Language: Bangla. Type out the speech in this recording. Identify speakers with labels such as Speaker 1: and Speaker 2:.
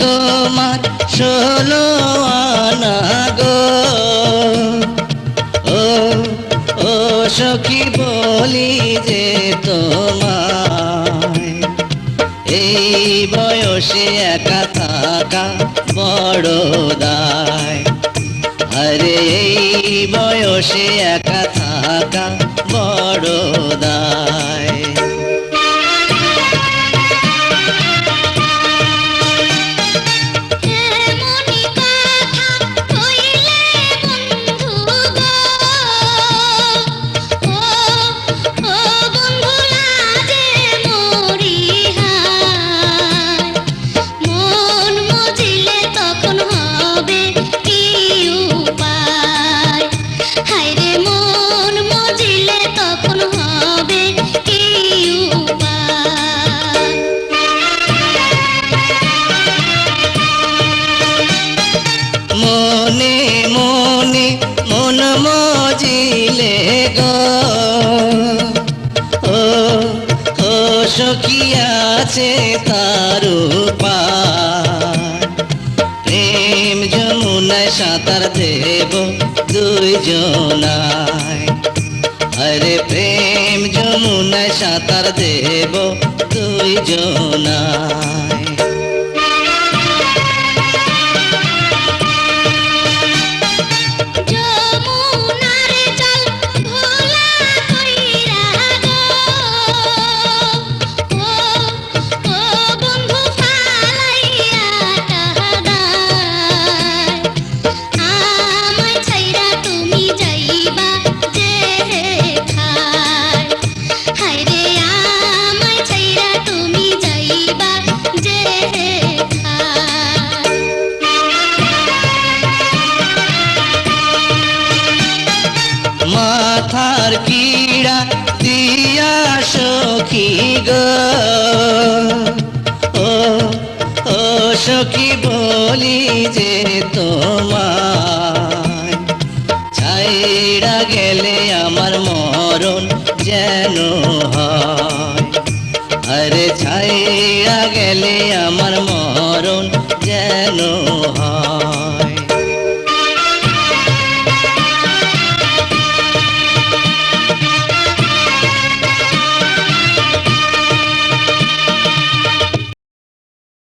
Speaker 1: তোমার 16 আনা গো। ও ও সখী বলি যে তোমায়, এই বয়সে একা থাকা বড় দায়। আরে এই বয়সে একা থাকা বড় দায়। মনে মনে মন মজিলে গো। ও ও সখী আছে তার উপায়, প্রেম যমুনায় সাঁতার দেব দুইজনায়। আরে প্রেম যমুনায় সাঁতার দেব দুইজনায়। মাথার কিড়া দিয়া সখী গো। ও ও সখী বলি যে তোমায়, ছাইড়া গেলে আমার মরণ যেন হয়। আরে ছাইড়া গেলে আমার মরণ যেন হয়।